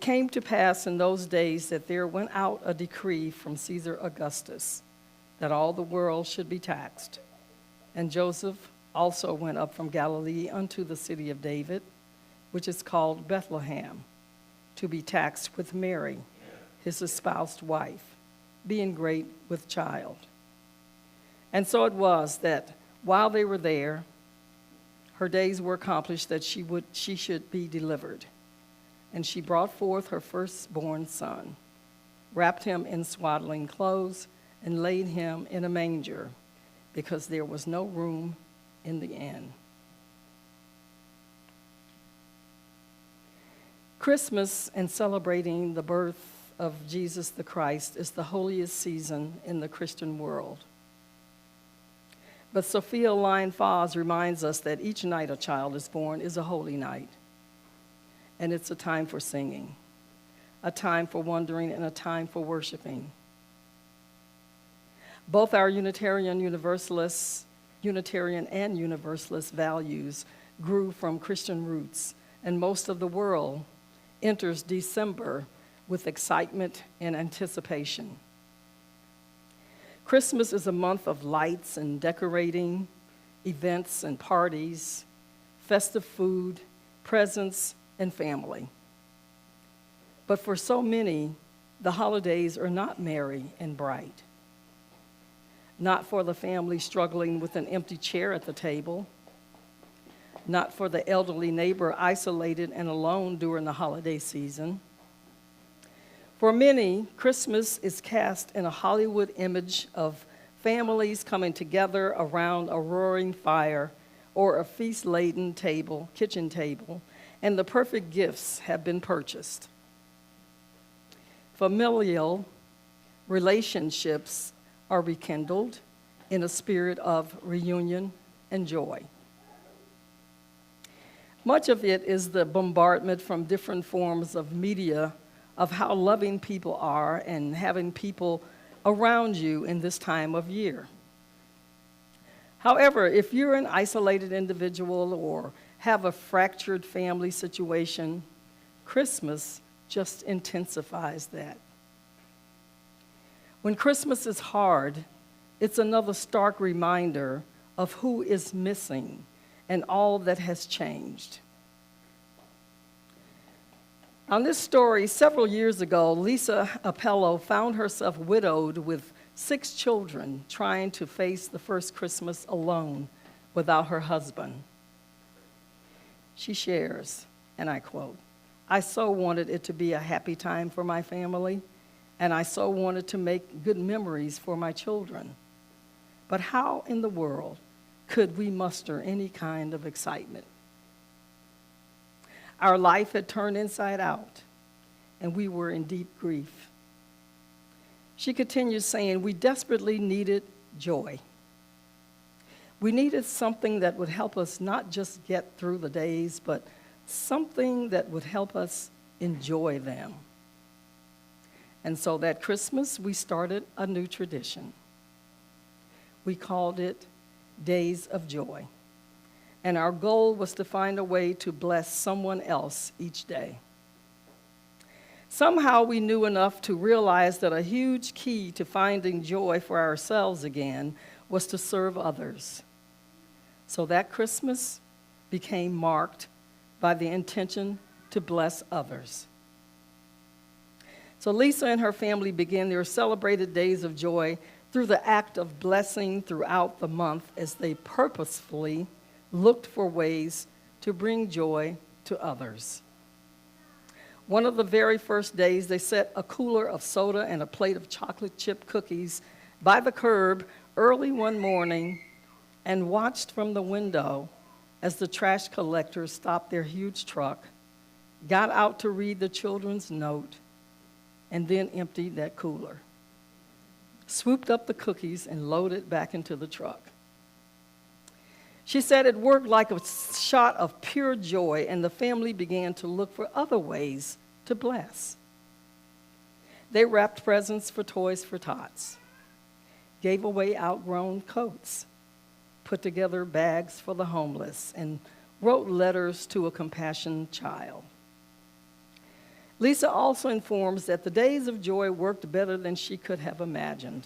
came to pass in those days that there went out a decree from Caesar Augustus that all the world should be taxed. And Joseph also went up from Galilee unto the city of David, which is called Bethlehem, to be taxed with Mary, his espoused wife, being great with child. And so it was that while they were there, her days were accomplished that she should be delivered. And she brought forth her firstborn son, wrapped him in swaddling clothes, and laid him in a manger, because there was no room in the inn. Christmas and celebrating the birth of Jesus the Christ is the holiest season in the Christian world. But Sophia Lyon-Foss reminds us that each night a child is born is a holy night. And it's a time for singing, a time for wondering, and a time for worshiping. Both our Unitarian and Universalist values grew from Christian roots, and most of the world enters December with excitement and anticipation. Christmas is a month of lights and decorating, events and parties, festive food, presents, and family. But for so many, the holidays are not merry and bright. Not for the family struggling with an empty chair at the table. Not for the elderly neighbor isolated and alone during the holiday season. For many, Christmas is cast in a Hollywood image of families coming together around a roaring fire or a feast-laden kitchen table, and the perfect gifts have been purchased. Familial relationships are rekindled in a spirit of reunion and joy. Much of it is the bombardment from different forms of media of how loving people are and having people around you in this time of year. However, if you're an isolated individual or have a fractured family situation, Christmas just intensifies that. When Christmas is hard, it's another stark reminder of who is missing and all that has changed. On this story, several years ago, Lisa Appello found herself widowed with 6 children trying to face the first Christmas alone without her husband. She shares, and I quote, "I so wanted it to be a happy time for my family, and I so wanted to make good memories for my children. But how in the world could we muster any kind of excitement? Our life had turned inside out, and we were in deep grief." She continues saying, "We desperately needed joy. We needed something that would help us not just get through the days, but something that would help us enjoy them." And so that Christmas, we started a new tradition. We called it Days of Joy. And our goal was to find a way to bless someone else each day. Somehow we knew enough to realize that a huge key to finding joy for ourselves again was to serve others. So that Christmas became marked by the intention to bless others. So Lisa and her family began their celebrated Days of Joy through the act of blessing throughout the month as they purposefully looked for ways to bring joy to others. One of the very first days, they set a cooler of soda and a plate of chocolate chip cookies by the curb early one morning and watched from the window as the trash collectors stopped their huge truck, got out to read the children's note, and then emptied that cooler, swooped up the cookies, and loaded back into the truck. She said it worked like a shot of pure joy, and the family began to look for other ways to bless. They wrapped presents for Toys for Tots, gave away outgrown coats, put together bags for the homeless, and wrote letters to a compassionate child. Lisa also informs that the days of joy worked better than she could have imagined.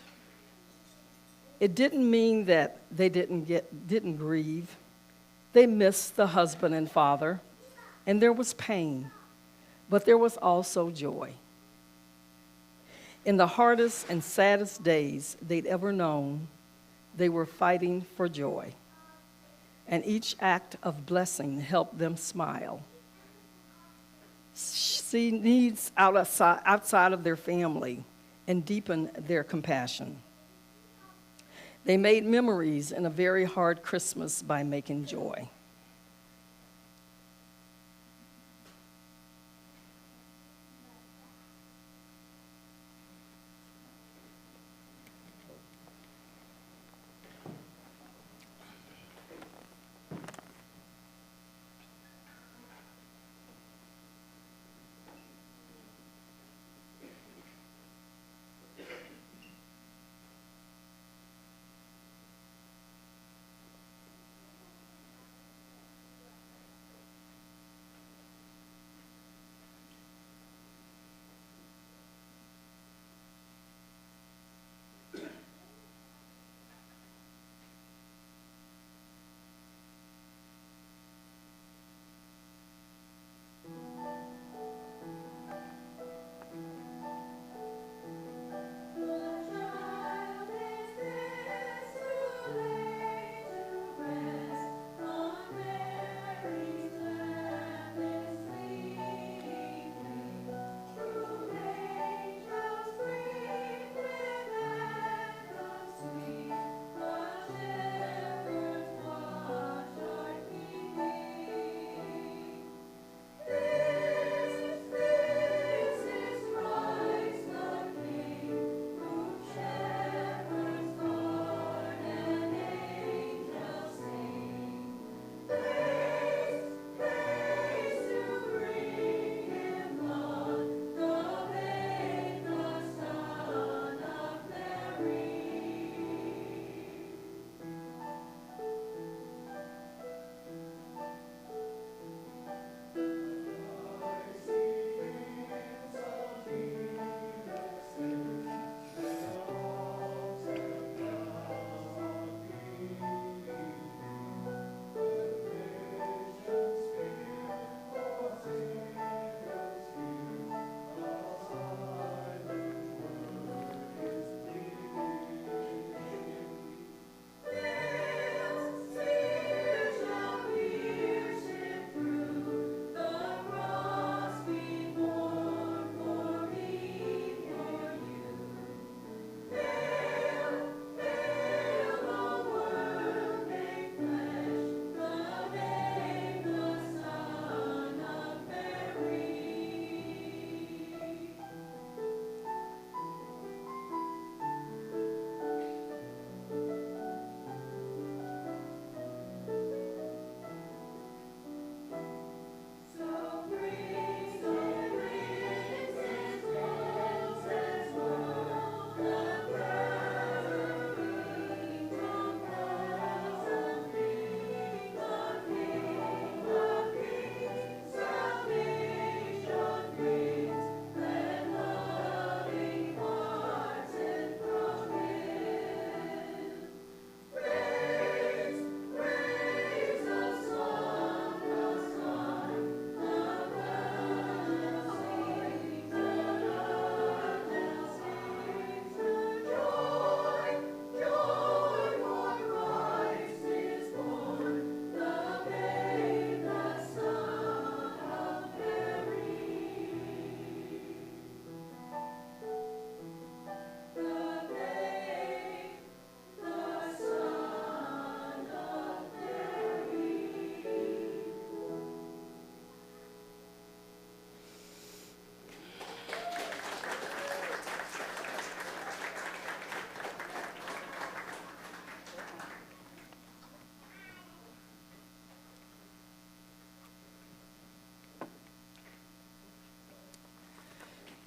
It didn't mean that they didn't grieve. They missed the husband and father, and there was pain, but there was also joy. In the hardest and saddest days they'd ever known, they were fighting for joy, and each act of blessing helped them smile. See needs outside of their family and deepen their compassion. They made memories in a very hard Christmas by making joy.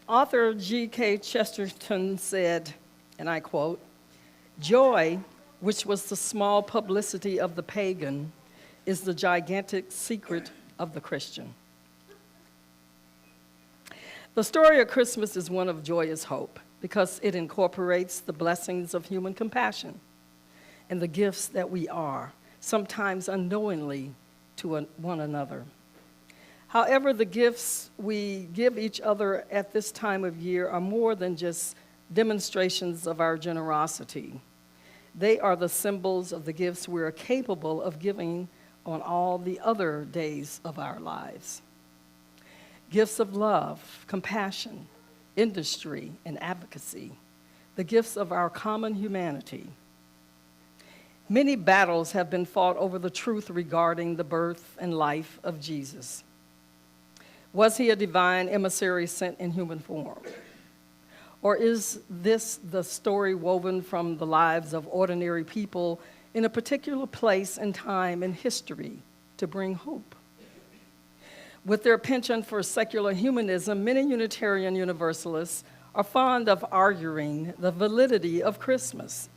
Author G.K. Chesterton said, and I quote, "Joy, which was the small publicity of the pagan, is the gigantic secret of the Christian." The story of Christmas is one of joyous hope because it incorporates the blessings of human compassion and the gifts that we are, sometimes unknowingly, to one another. However, the gifts we give each other at this time of year are more than just demonstrations of our generosity. They are the symbols of the gifts we are capable of giving on all the other days of our lives. Gifts of love, compassion, industry, and advocacy, the gifts of our common humanity. Many battles have been fought over the truth regarding the birth and life of Jesus. Was he a divine emissary sent in human form? Or is this the story woven from the lives of ordinary people in a particular place and time in history to bring hope? With their penchant for secular humanism, many Unitarian Universalists are fond of arguing the validity of Christmas.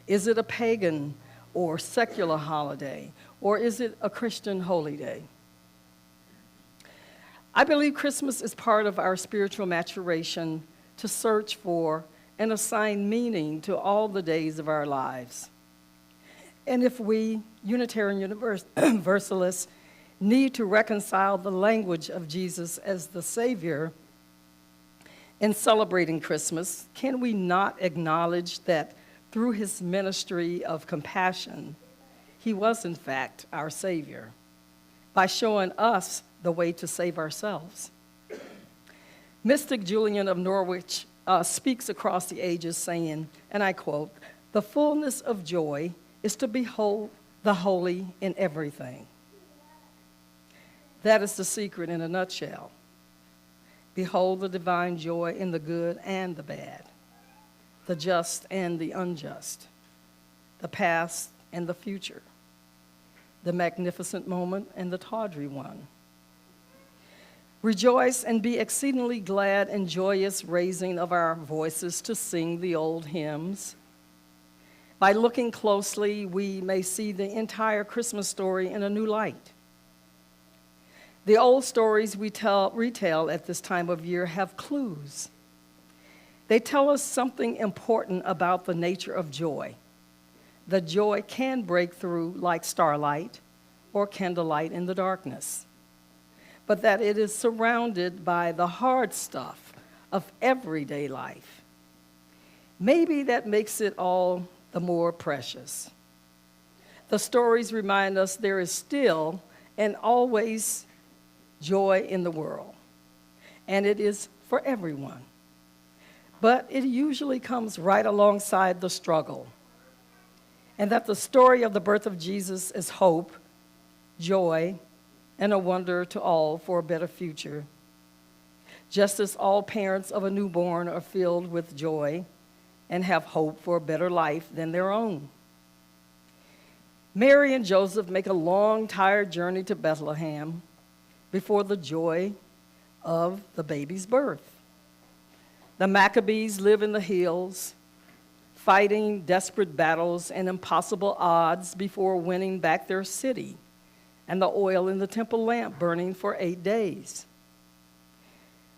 Is it a pagan or secular holiday, or is it a Christian holy day? I believe Christmas is part of our spiritual maturation to search for and assign meaning to all the days of our lives. And if we, Unitarian Universalists, need to reconcile the language of Jesus as the Savior in celebrating Christmas, can we not acknowledge that through his ministry of compassion, he was in fact our Savior, by showing us the way to save ourselves? Mystic Julian of Norwich speaks across the ages saying, and I quote, "The fullness of joy is to behold the holy in everything." That is the secret in a nutshell. Behold the divine joy in the good and the bad, the just and the unjust, the past and the future, the magnificent moment and the tawdry one. Rejoice and be exceedingly glad and joyous, raising of our voices to sing the old hymns. By looking closely, we may see the entire Christmas story in a new light. The old stories we retell at this time of year have clues. They tell us something important about the nature of joy. The joy can break through like starlight or candlelight in the darkness, but that it is surrounded by the hard stuff of everyday life. Maybe that makes it all the more precious. The stories remind us there is still and always joy in the world, and it is for everyone. But it usually comes right alongside the struggle, and that the story of the birth of Jesus is hope, joy, and a wonder to all for a better future. Just as all parents of a newborn are filled with joy and have hope for a better life than their own. Mary and Joseph make a long, tired journey to Bethlehem before the joy of the baby's birth. The Maccabees live in the hills, fighting desperate battles and impossible odds before winning back their city, and the oil in the temple lamp burning for 8 days.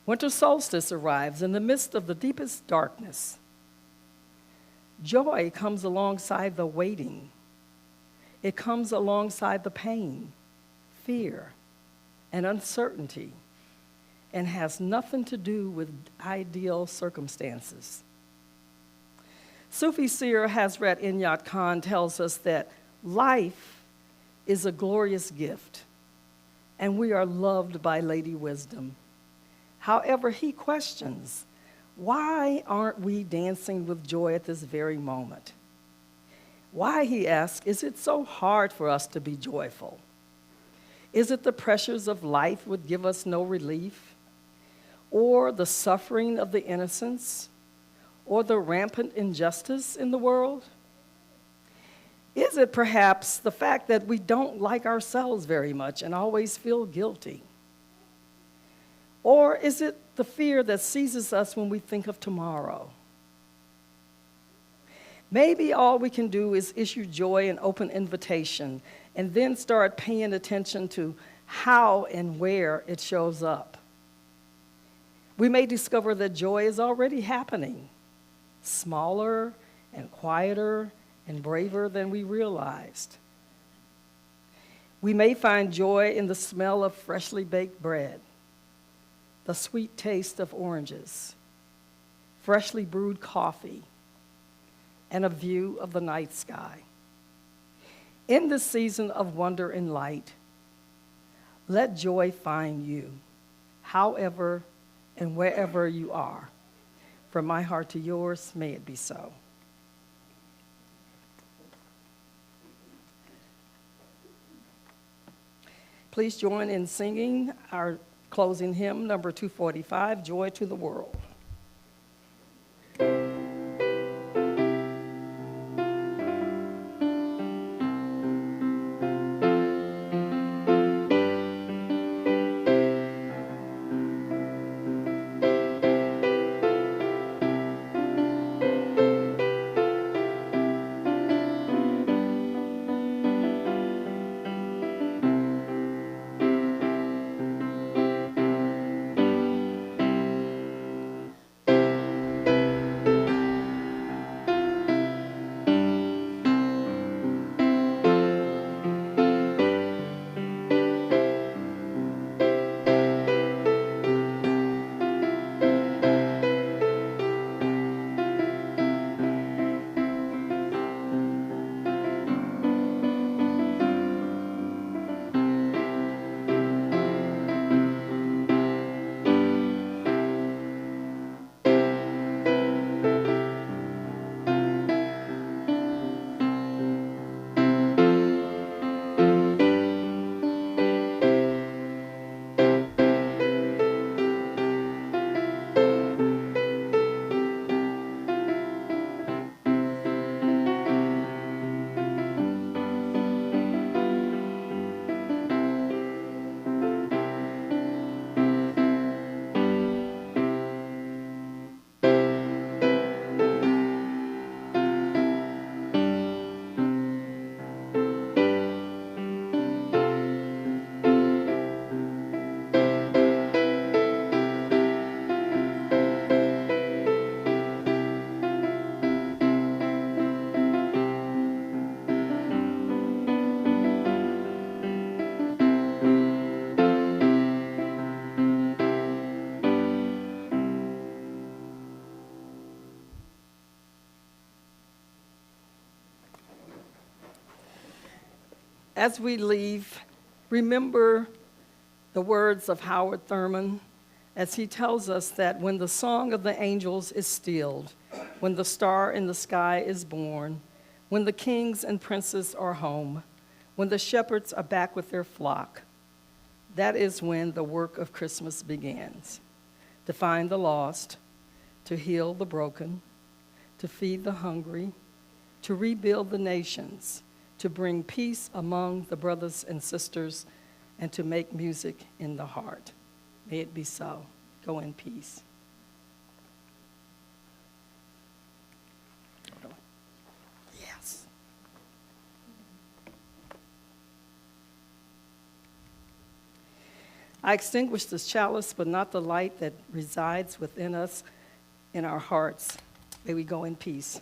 Winter solstice arrives in the midst of the deepest darkness. Joy comes alongside the waiting. It comes alongside the pain, fear, and uncertainty, and has nothing to do with ideal circumstances. Sufi seer Hazrat Inyat Khan tells us that life is a glorious gift, and we are loved by Lady Wisdom. However, he questions, why aren't we dancing with joy at this very moment? Why, he asks, is it so hard for us to be joyful? Is it the pressures of life would give us no relief? Or the suffering of the innocents? Or the rampant injustice in the world? Is it perhaps the fact that we don't like ourselves very much and always feel guilty? Or is it the fear that seizes us when we think of tomorrow? Maybe all we can do is issue joy and open invitation, and then start paying attention to how and where it shows up. We may discover that joy is already happening, smaller and quieter and braver than we realized. We may find joy in the smell of freshly baked bread, the sweet taste of oranges, freshly brewed coffee, and a view of the night sky. In this season of wonder and light, let joy find you, however and wherever you are. From my heart to yours, may it be so. Please join in singing our closing hymn, number 245, Joy to the World. As we leave, remember the words of Howard Thurman as he tells us that when the song of the angels is stilled, when the star in the sky is born, when the kings and princes are home, when the shepherds are back with their flock, that is when the work of Christmas begins. To find the lost, to heal the broken, to feed the hungry, to rebuild the nations, to bring peace among the brothers and sisters, and to make music in the heart. May it be so. Go in peace. Yes. I extinguish this chalice, but not the light that resides within us, in our hearts. May we go in peace.